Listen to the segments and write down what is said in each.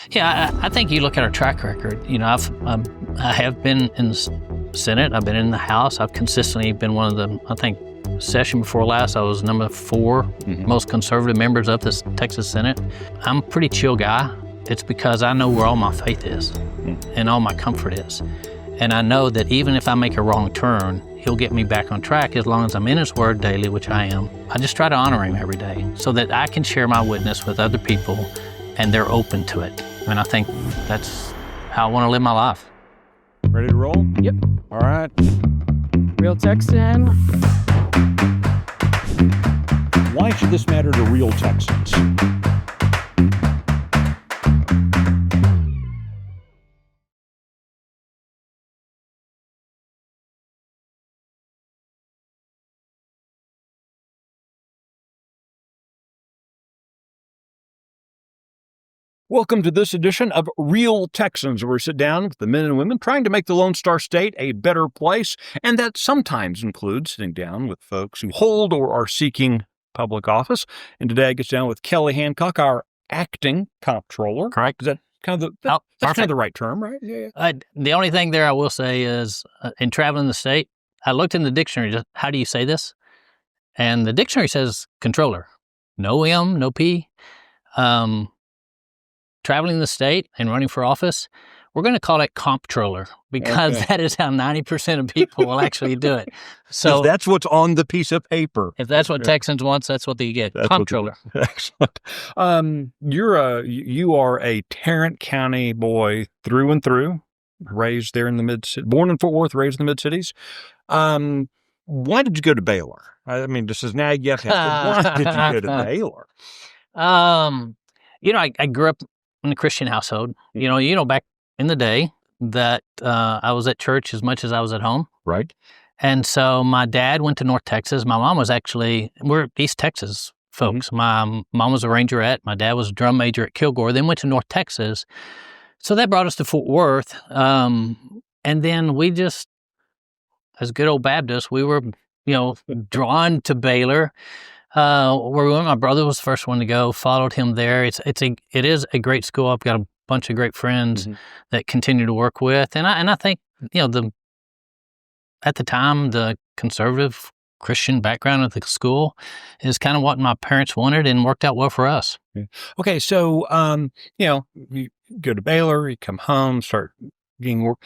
Yeah, I think you look at our track record. You know, I have been in the Senate. I've been in the House. I've consistently been one of the, I think, session before last, I was number 4 most conservative members of this Texas Senate. I'm a pretty chill guy. It's because I know where all my faith is and all my comfort is. And I know that even if I make a wrong turn, he'll get me back on track as long as I'm in his word daily, which I am. I just try to honor him every day so that I can share my witness with other people and they're open to it. And I think that's how I want to live my life. Ready to roll? Yep. All right. Real Texan. Why should this matter to real Texans? Welcome to this edition of Real Texans, where we sit down with the men and women trying to make the Lone Star State a better place, and that sometimes includes sitting down with folks who hold or are seeking public office. And today I get down with Kelly Hancock, our Acting Comptroller. Correct. Is that kind of that's kind of the right term, right? Yeah. The only thing there I will say is, in traveling the state, I looked in the dictionary, just how do you say this? And the dictionary says controller. No M, no P. Traveling the state and running for office, we're going to call it comptroller because that is how 90% of people will actually do it. So that's what's on the piece of paper. If that's what Texans wants, that's what they get. Comptroller. Excellent. You are a Tarrant County boy through and through, raised there in the born in Fort Worth, raised in the mid-cities. Why did you go to Baylor? I mean, this is now you have to ask, why did you go to Baylor? I grew up in a Christian household. You know, back in the day that I was at church as much as I was at home. Right. And so my dad went to North Texas. My mom was we're East Texas folks. My mom was a rangerette. My dad was a drum major at Kilgore, then went to North Texas. So that brought us to Fort Worth. And then we just, as good old Baptists, we were, drawn to Baylor. Where we went, my brother was the first one to go, followed him there. It is a great school. I've got a bunch of great friends that continue to work with. And I think, at the time, the conservative Christian background of the school is kind of what my parents wanted and worked out well for us. Yeah. Okay. So, you go to Baylor, you come home, start getting work.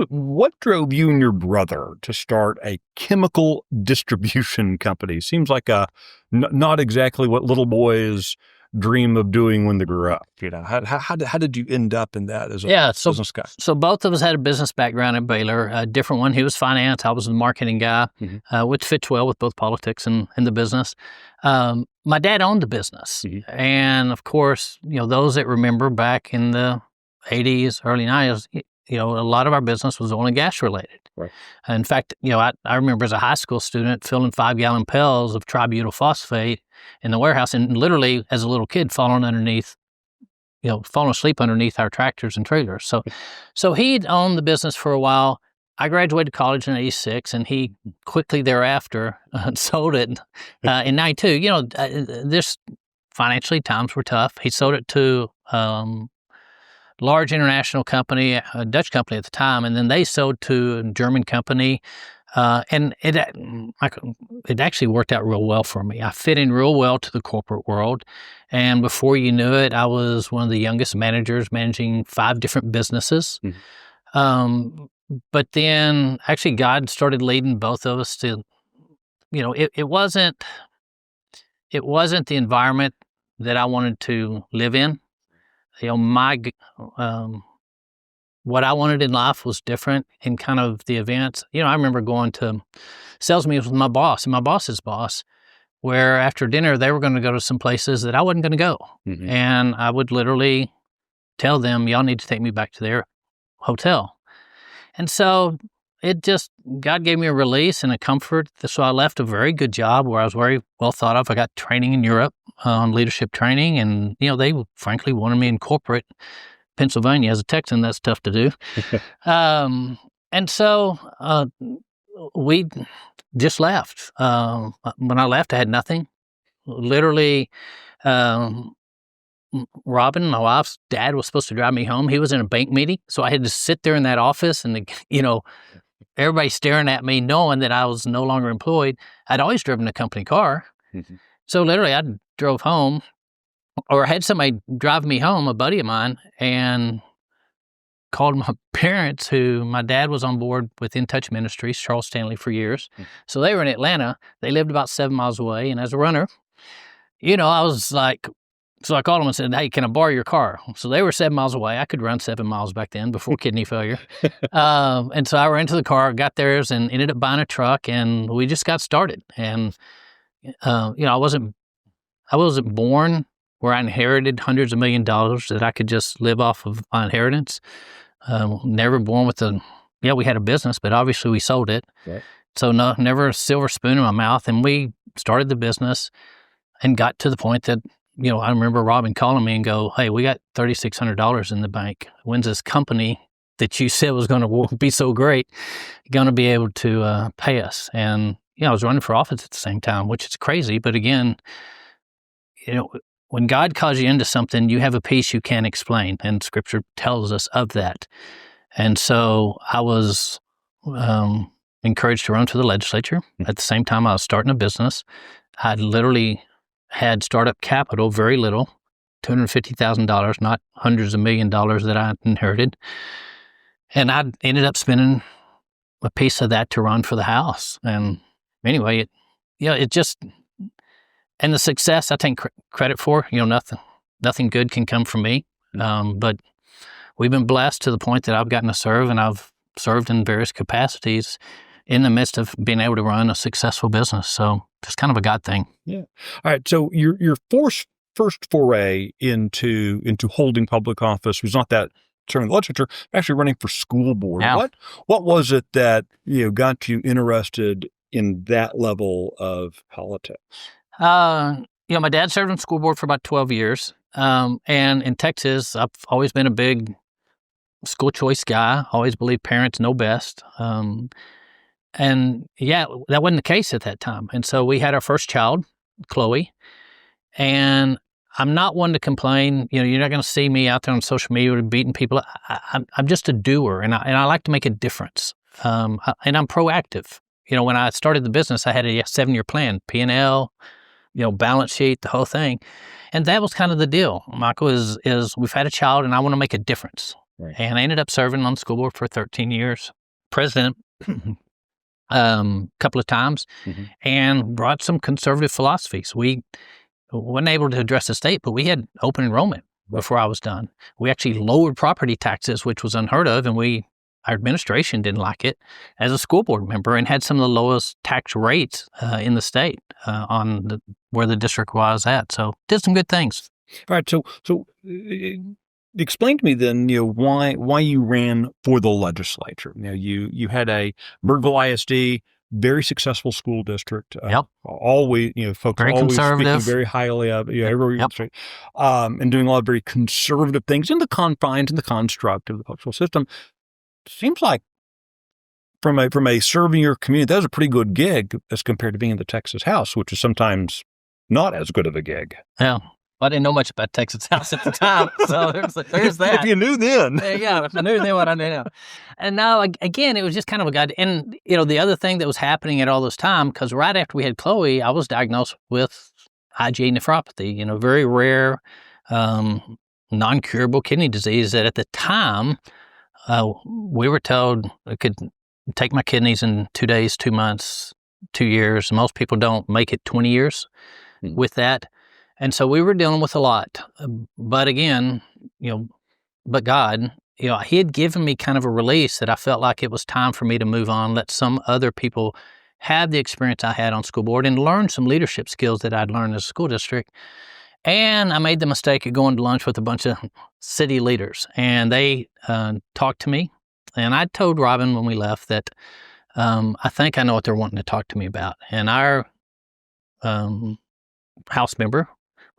What drove you and your brother to start a chemical distribution company? Seems like not exactly what little boys dream of doing when they grew up. How did you end up in that as a business guy? So both of us had a business background at Baylor. A different one. He was finance. I was the marketing guy, which fits well with both politics and the business. My dad owned the business, and of course, those that remember back in the 80s, early 90s. A lot of our business was oil and gas related. Right. In fact, I remember as a high school student filling 5-gallon pails of tributyl phosphate in the warehouse, and literally as a little kid falling asleep underneath our tractors and trailers. So he'd owned the business for a while. I graduated college in '86, and he quickly thereafter sold it in '92. This financially times were tough. He sold it to large international company, a Dutch company at the time, and then they sold to a German company, and it actually worked out real well for me. I fit in real well to the corporate world, and before you knew it, I was one of the youngest managers managing 5 different businesses. But then, actually, God started leading both of us to, it wasn't the environment that I wanted to live in. What I wanted in life was different in kind of the events. I remember going to sales meetings with my boss and my boss's boss, where after dinner, they were going to go to some places that I wasn't going to go. And I would literally tell them, y'all need to take me back to their hotel. And so God gave me a release and a comfort. So I left a very good job where I was very well thought of. I got training in Europe on leadership training, and they frankly wanted me in corporate Pennsylvania. As a Texan, that's tough to do. And so we just left. When I left, I had nothing. Literally, Robin, my wife's dad, was supposed to drive me home. He was in a bank meeting, so I had to sit there in that office and, everybody staring at me knowing that I was no longer employed. I'd always driven a company car. Mhm. So literally I drove home or had somebody drive me home, a buddy of mine, and called my parents, who my dad was on board with In Touch Ministries, Charles Stanley, for years. So they were in Atlanta. They lived about 7 miles away. And as a runner, I was like, so I called them and said, hey, can I borrow your car? So they were 7 miles away. I could run 7 miles back then before kidney failure. And so I ran to the car, got theirs, and ended up buying a truck, and we just got started. And, I wasn't born where I inherited hundreds of $millions that I could just live off of my inheritance. Never born with we had a business, but obviously we sold it. Right. So no, never a silver spoon in my mouth. And we started the business and got to the point that, I remember Robin calling me and go, hey, we got $3,600 in the bank. When's this company that you said was going to be so great going to be able to pay us? And, I was running for office at the same time, which is crazy. But again, when God calls you into something, you have a peace you can't explain. And Scripture tells us of that. And so I was encouraged to run for the legislature. At the same time, I was starting a business. I literally had startup capital, very little, $250,000, not hundreds of $1 millions that I inherited. And I ended up spending a piece of that to run for the House. And anyway, it just, and the success I take credit for, nothing good can come from me. But we've been blessed to the point that I've gotten to serve, and I've served in various capacities in the midst of being able to run a successful business. So just kind of a God thing. Yeah. All right. So your first foray into holding public office was not that serving the legislature, actually running for school board. Yeah. What was it that got you interested in that level of politics? My dad served on school board for about 12 years. And in Texas, I've always been a big school choice guy. Always believed parents know best. And that wasn't the case at that time. And so we had our first child, Chloe, and I'm not one to complain. You're not going to see me out there on social media beating people. I'm just a doer, and I like to make a difference. And I'm proactive. When I started the business, I had a 7-year plan, P&L, balance sheet, the whole thing. And that was kind of the deal, Michael, is we've had a child and I want to make a difference. Right. And I ended up serving on the school board for 13 years, president couple of times, and brought some conservative philosophies. We weren't able to address the state, but we had open enrollment before I was done. We actually lowered property taxes, which was unheard of, and our administration didn't like it as a school board member, and had some of the lowest tax rates in the state where the district was at. So did some good things. All right. So explain to me then, why you ran for the legislature. You had a Birdville ISD, very successful school district. Yep. Always, folks Very always conservative. speaking very highly of and doing a lot of very conservative things in the confines and the construct of the public school system. Seems like from a serving your community, that was a pretty good gig as compared to being in the Texas House, which is sometimes not as good of a gig. Yeah. I didn't know much about Texas House at the time, so there's that. If you knew then. Yeah, if I knew then what I knew now. And now, again, it was just kind of a God. And, the other thing that was happening at all this time, because right after we had Chloe, I was diagnosed with IgA nephropathy, very rare, non-curable kidney disease that at the time, we were told it could take my kidneys in 2 days, 2 months, 2 years. Most people don't make it 20 years with that. And so we were dealing with a lot. But again, but God, He had given me kind of a release that I felt like it was time for me to move on, let some other people have the experience I had on school board and learn some leadership skills that I'd learned as a school district. And I made the mistake of going to lunch with a bunch of city leaders, and they talked to me. And I told Robin when we left that I think I know what they're wanting to talk to me about. And our House member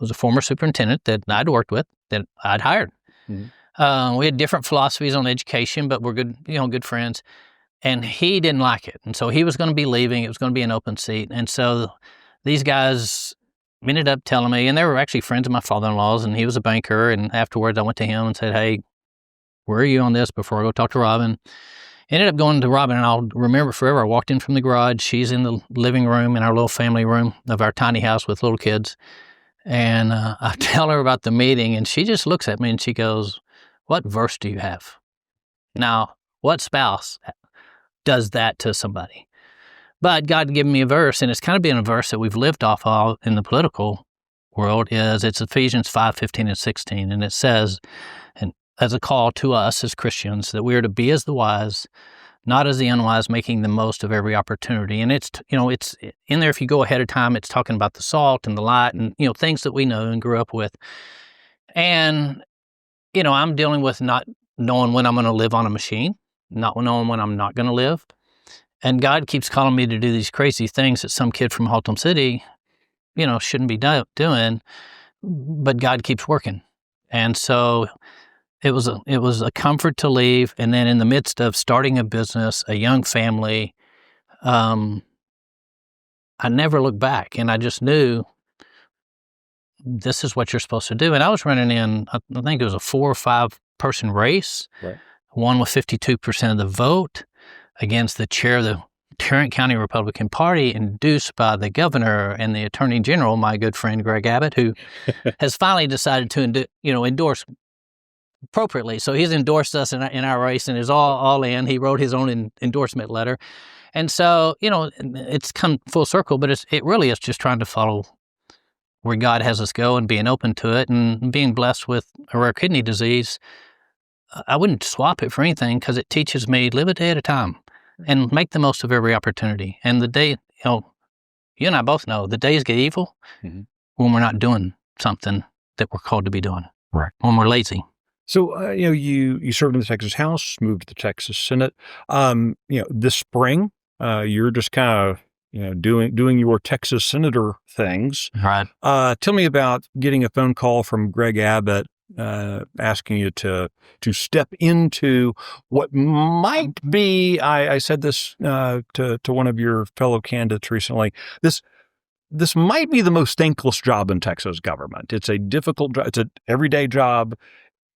was a former superintendent that I'd worked with, that I'd hired. We had different philosophies on education, but we're good friends. And he didn't like it. And so he was going to be leaving. It was going to be an open seat. And so these guys, ended up telling me, and they were actually friends of my father-in-law's, and he was a banker. And afterwards, I went to him and said, "Hey, where are you on this?" Before I go talk to Robin. Ended up going to Robin, and I'll remember forever. I walked in from the garage. She's in the living room in our little family room of our tiny house with little kids. And I tell her about the meeting, and she just looks at me and she goes, "What verse do you have?" Now, what spouse does that to somebody? But God gave me a verse, and it's kind of been a verse that we've lived off of in the political world. It's Ephesians 5:15 and 16, and it says, and as a call to us as Christians, that we are to be as the wise, not as the unwise, making the most of every opportunity. And it's in there. If you go ahead of time, it's talking about the salt and the light, and things that we know and grew up with. And I'm dealing with not knowing when I'm going to live on a machine, not knowing when I'm not going to live. And God keeps calling me to do these crazy things that some kid from Haltom City, shouldn't be doing, but God keeps working. And so it was a comfort to leave. And then in the midst of starting a business, a young family, I never looked back, and I just knew this is what you're supposed to do. And I was running in, I think it was a 4 or 5 person race, right. Won with 52% of the vote against the chair of the Tarrant County Republican Party, induced by the governor and the attorney general, my good friend Greg Abbott, who has finally decided to endorse appropriately. So he's endorsed us in our race and is all in. He wrote his own endorsement letter. And so, it's come full circle, but it really is just trying to follow where God has us go and being open to it, and being blessed with a rare kidney disease. I wouldn't swap it for anything, because it teaches me live a day at a time and make the most of every opportunity. And the day, you and I both know the days get evil when we're not doing something that we're called to be doing, right? When we're lazy. So, you served in the Texas House, moved to the Texas Senate. This spring, you're just kind of, doing your Texas senator things. Right. Tell me about getting a phone call from Greg Abbott, asking you to step into what might be, I said this, to one of your fellow candidates recently, this might be the most thankless job in Texas government. It's a difficult job. It's an everyday job.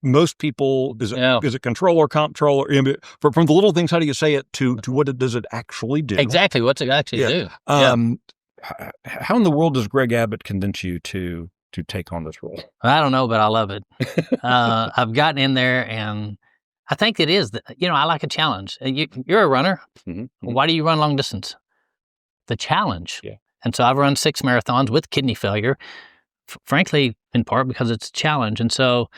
Most people, is it controller, comptroller, from the little things, how do you say it, to what does it actually do? Exactly. What's it actually do? How in the world does Greg Abbott convince you to take on this role? I don't know, but I love it. I've gotten in there, and I think it is, I like a challenge. You're a runner. Mm-hmm. Why do you run long distance? The challenge. Yeah. And so I've run 6 marathons with kidney failure, frankly, in part because it's a challenge. And so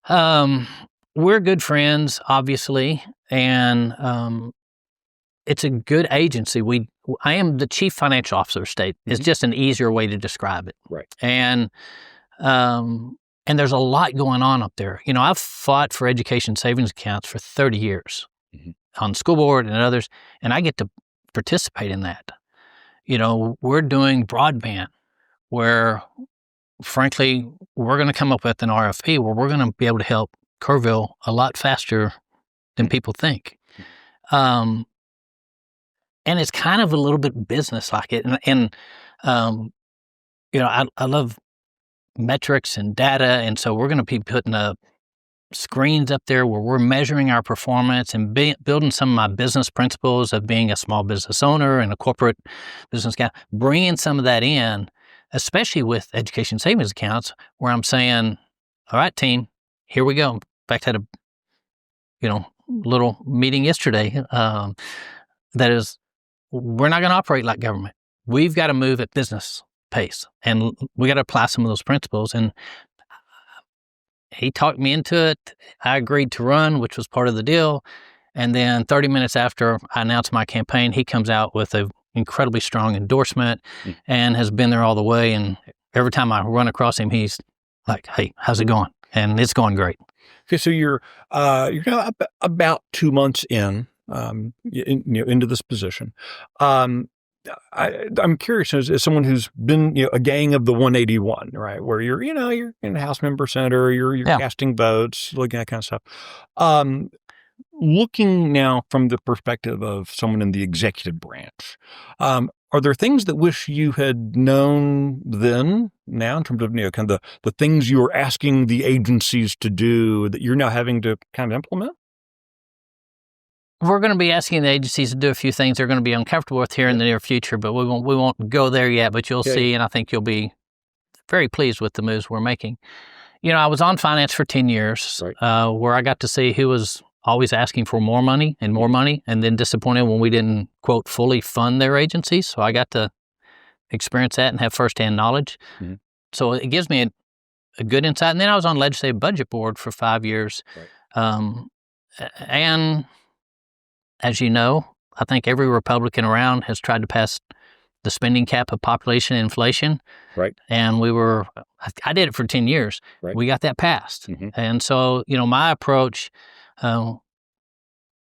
we're good friends, obviously, and it's a good agency. I am the chief financial officer of state. It's just an easier way to describe it. Right. And there's a lot going on up there. I've fought for education savings accounts for 30 years on the school board and others, and I get to participate in that. We're doing broadband, where, frankly, we're going to come up with an RFP where we're going to be able to help Kerrville a lot faster than people think. And it's kind of a little bit business like it. And I love metrics and data. And so we're going to be putting up screens up there where we're measuring our performance and building some of my business principles of being a small business owner and a corporate business guy, bringing some of that in, especially with education savings accounts, where I'm saying, all right, team, here we go. In fact, I had a, little meeting yesterday that is, we're not going to operate like government. We've got to move at business pace, and we got to apply some of those principles. And he talked me into it. I agreed to run, which was part of the deal. And then 30 minutes after I announced my campaign, he comes out with an incredibly strong endorsement and has been there all the way. And every time I run across him, he's like, "Hey, how's it going?" And it's going great. Okay, so you're now about 2 months in, into this position. I'm curious, as someone who's been, a gang of the 181, right? Where you're in the House Member Center, you're casting votes, looking at that kind of stuff. Looking now from the perspective of someone in the executive branch, Are there things that wish you had known then, now, in terms of, kind of the things you were asking the agencies to do that you're now having to kind of implement? We're going to be asking the agencies to do a few things they're going to be uncomfortable with here in the near future, but we won't go there yet, but you'll see, and I think you'll be very pleased with the moves we're making. I was on finance for 10 years, where I got to see who was always asking for more money, and then disappointed when we didn't, quote, fully fund their agencies. So I got to experience that and have firsthand knowledge. Mm-hmm. So it gives me a good insight. And then I was on legislative budget board for 5 years. And as you know, I think every Republican around has tried to pass the spending cap of population and inflation. Right. And I did it for 10 years. Right. We got that passed. Mm-hmm. And so, my approach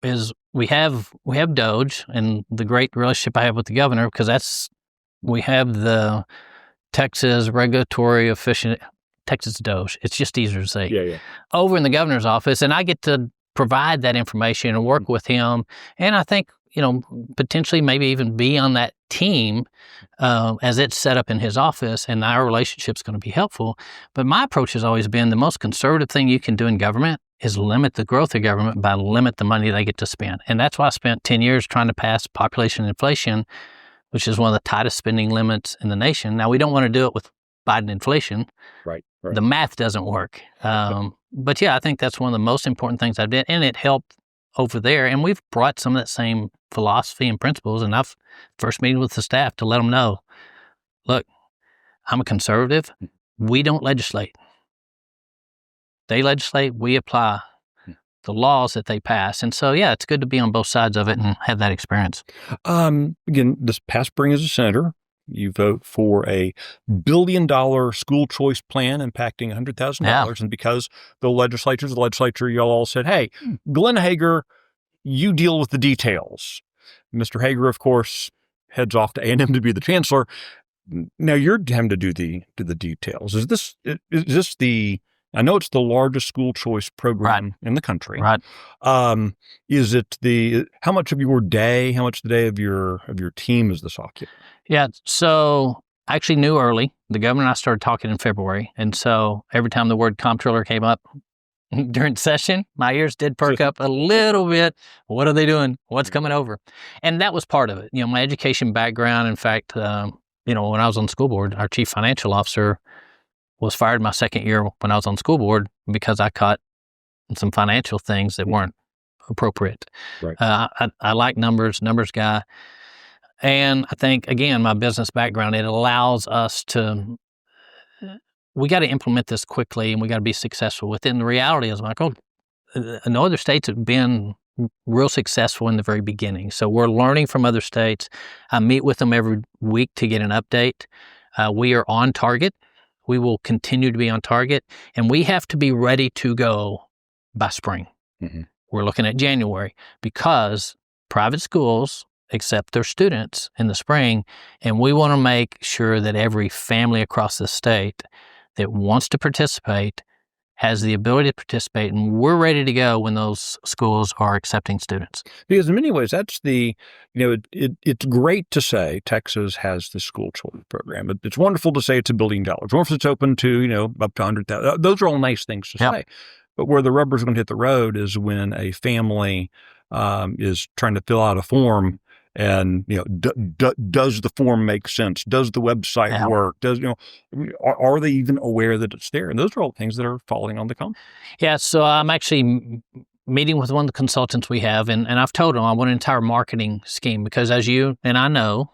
is we have DOGE and the great relationship I have with the governor, because we have the Texas regulatory efficient, Texas DOGE. It's just easier to say. Over in the governor's office, and I get to provide that information and work with him. And I think, potentially maybe even be on that team as it's set up in his office, and our relationship's going to be helpful. But my approach has always been the most conservative thing you can do in government is limit the growth of government by limit the money they get to spend. And that's why I spent 10 years trying to pass population inflation, which is one of the tightest spending limits in the nation. Now, we don't want to do it with Biden inflation. Right. The math doesn't work. But yeah, I think that's one of the most important things I did, and it helped over there. And we've brought some of that same philosophy and principles, and I've first meeting with the staff to let them know, look, I'm a conservative. We don't legislate. They legislate, we apply the laws that they pass. And so, yeah, it's good to be on both sides of it and have that experience. Again, this past spring as a senator, you vote for a $1 billion school choice plan impacting $100,000. Yeah. And because the legislature, y'all all said, hey, Glenn Hager, you deal with the details. Mr. Hager, of course, heads off to A&M to be the chancellor. Now you're having to do the details. Is this I know it's the largest school choice program in the country. Right. Is it how much of your day, how much the day of your team is this occupy? Yeah. So I actually knew early. The governor and I started talking in February. And so every time the word comptroller came up during session, my ears did perk up a little bit. What are they doing? What's coming over? And that was part of it. My education background. In fact, when I was on the school board, our chief financial officer was fired my second year when I was on the school board because I caught some financial things that weren't appropriate. Right. I like numbers guy. And I think, again, my business background, it allows us we got to implement this quickly and we got to be successful with it. And the reality is, Michael, no other states have been real successful in the very beginning. So we're learning from other states. I meet with them every week to get an update. We are on target. We will continue to be on target, and we have to be ready to go by spring. Mm-hmm. We're looking at January because private schools accept their students in the spring, and we want to make sure that every family across the state that wants to participate has the ability to participate, and we're ready to go when those schools are accepting students. Because in many ways, that's it's great to say Texas has the school choice program. It's wonderful to say it's $1 billion. It's wonderful it's open to, up to 100,000. Those are all nice things to say. But where the rubber's going to hit the road is when a family is trying to fill out a form. And, does the form make sense? Does the website work? Are they even aware that it's there? And those are all things that are falling on the come. Yeah. So I'm actually meeting with one of the consultants we have, and I've told them I want an entire marketing scheme because, as you and I know,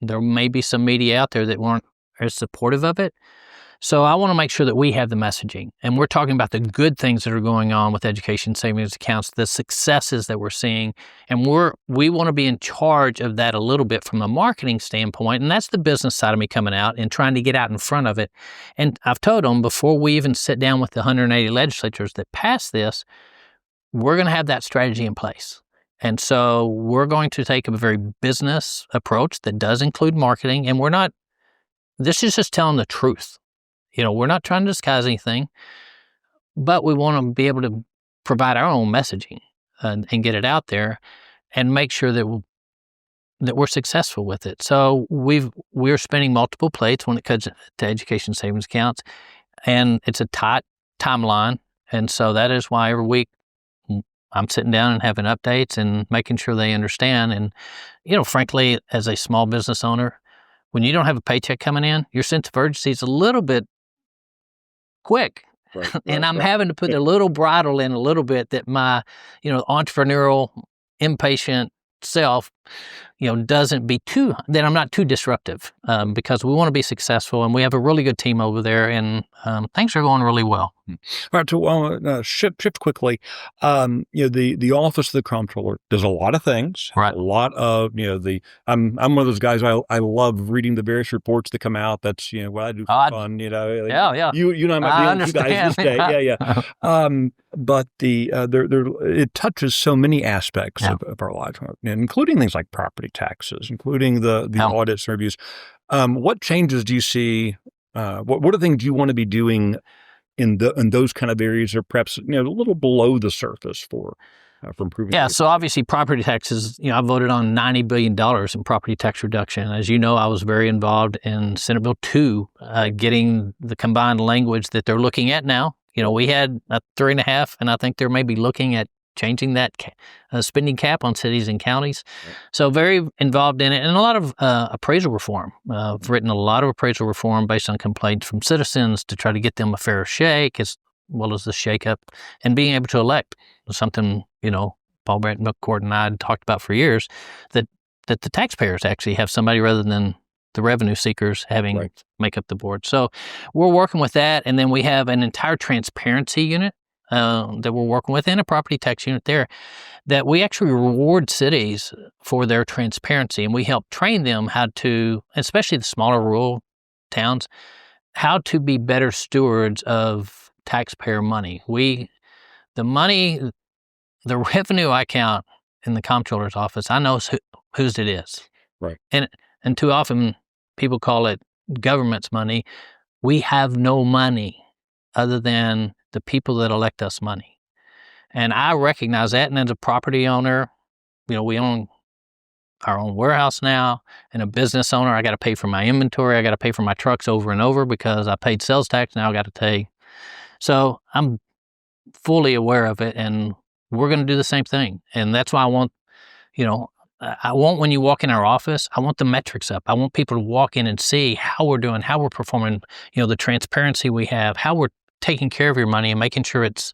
there may be some media out there that weren't as supportive of it. So I want to make sure that we have the messaging, and we're talking about the good things that are going on with education savings accounts, the successes that we're seeing, and we want to be in charge of that a little bit from a marketing standpoint, and that's the business side of me coming out and trying to get out in front of it. And I've told them before we even sit down with the 180 legislatures that pass this, we're going to have that strategy in place. And so we're going to take a very business approach that does include marketing, and this is just telling the truth. We're not trying to disguise anything, but we want to be able to provide our own messaging and get it out there and make sure that that we're successful with it. So we're spinning multiple plates when it comes to education savings accounts, and it's a tight timeline. And so that is why every week I'm sitting down and having updates and making sure they understand. And, frankly, as a small business owner, when you don't have a paycheck coming in, your sense of urgency is a little bit quick. Right, And I'm right. having to put a little bridle in a little bit that my, entrepreneurial, impatient self, doesn't be that I'm not too disruptive, because we want to be successful, and we have a really good team over there, and things are going really well. All right, so shift quickly. The office of the comptroller does a lot of things. Right. A lot of I'm one of those guys. I love reading the various reports that come out. That's what I do for fun. Yeah. You and I might be on two guys this day. Yeah. But it touches so many aspects of our lives, including things like property taxes, including the audits and reviews. What changes do you see? What are things you want to be doing in those kind of areas, or perhaps a little below the surface for improving? Yeah, so obviously property taxes. I voted on $90 billion in property tax reduction. As you know, I was very involved in Senate Bill 2, getting the combined language that they're looking at now. We had a 3.5, and I think they're maybe looking at changing that spending cap on cities and counties. Right. So very involved in it, and a lot of appraisal reform. I've written a lot of appraisal reform based on complaints from citizens to try to get them a fair shake, as well as the shakeup, and being able to elect something, Paul Brett McCord and I had talked about for years, that the taxpayers actually have somebody rather than the revenue seekers having make up the board. So we're working with that, and then we have an entire transparency unit that we're working with, in a property tax unit there, that we actually reward cities for their transparency, and we help train them how to, especially the smaller rural towns, how to be better stewards of taxpayer money. The revenue I count in the comptroller's office, I know whose it is. Right. And too often people call it government's money. We have no money other than the people that elect us money. And I recognize that. And as a property owner, we own our own warehouse now, and a business owner, I got to pay for my inventory. I got to pay for my trucks over and over because I paid sales tax. Now I got to pay. So I'm fully aware of it, and we're going to do the same thing. And that's why I want when you walk in our office, I want the metrics up. I want people to walk in and see how we're doing, how we're performing, the transparency we have, how we're taking care of your money and making sure it's,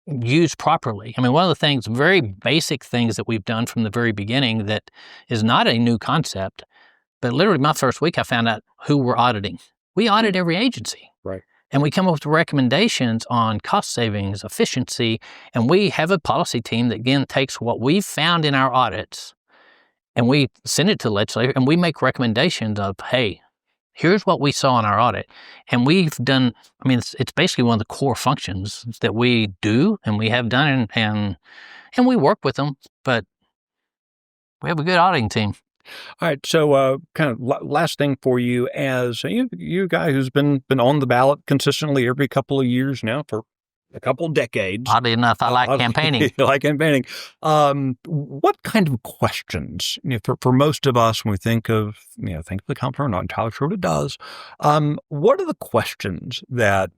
used properly. I mean, one of the things, very basic things that we've done from the very beginning that is not a new concept, but literally my first week I found out who we're auditing. We audit every agency. Right. And we come up with recommendations on cost savings, efficiency, and we have a policy team that, again, takes what we've found in our audits and we send it to the legislature, and we make recommendations of, hey, here's what we saw in our audit. And we've done, it's basically one of the core functions that we do and we have done, and we work with them, but we have a good auditing team. All right. So kind of last thing for you, as you guy who's been on the ballot consistently every couple of years now for a couple of decades. Oddly enough, I like campaigning. I like campaigning. What kind of questions, for most of us, when we think of the comptroller, not entirely sure what it does, what are the questions that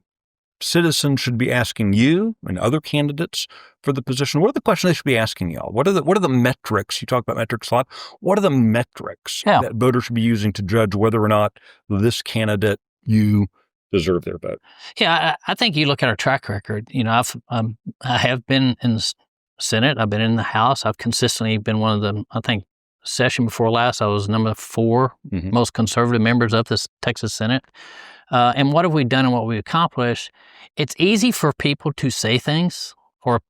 citizens should be asking you and other candidates for the position? What are the questions they should be asking y'all? What are the metrics? You talk about metrics a lot. What are the metrics that voters should be using to judge whether or not this candidate you deserve their vote? Yeah, I think you look at our track record. I have been in the Senate. I've been in the House. I've consistently been one of the, I think, session before last, I was number 4 most conservative members of this Texas Senate. And what have we done and what we accomplished? It's easy for people to say things or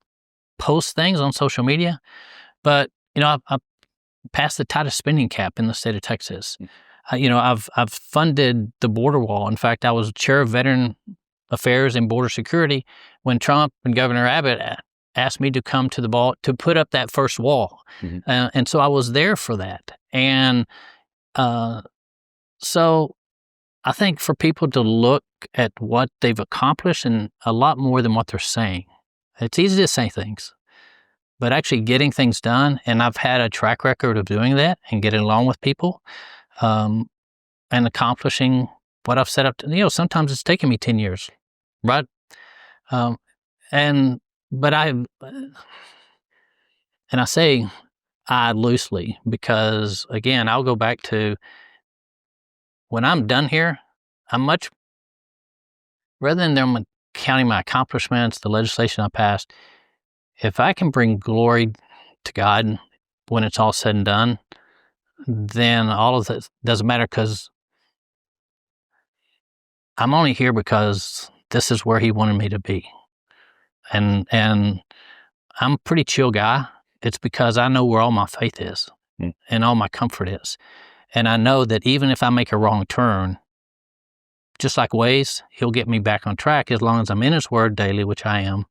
post things on social media, but I've passed the tightest spending cap in the state of Texas. I've funded the border wall. In fact, I was chair of Veteran Affairs and Border Security when Trump and Governor Abbott asked me to come to the ball to put up that first wall, and so I was there for that. And so I think for people to look at what they've accomplished and a lot more than what they're saying. It's easy to say things, but actually getting things done. And I've had a track record of doing that and getting along with people, and accomplishing what I've set up to. Sometimes it's taken me 10 years, right? But I say I loosely because, again, I'll go back to when I'm done here, I'm much, rather than them counting my accomplishments, the legislation I passed, if I can bring glory to God when it's all said and done, then all of that doesn't matter, because I'm only here because this is where He wanted me to be. And I'm a pretty chill guy. It's because I know where all my faith is and all my comfort is. And I know that even if I make a wrong turn, just like Waze, He'll get me back on track as long as I'm in His Word daily, which I am,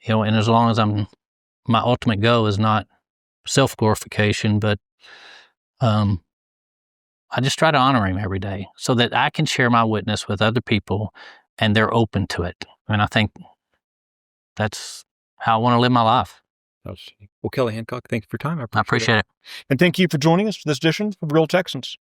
and as long as my ultimate goal is not self-glorification, but I just try to honor Him every day so that I can share my witness with other people and they're open to it. And I think that's how I want to live my life. Well, Kelly Hancock, thank you for your time. I appreciate it. And thank you for joining us for this edition of Real Texans.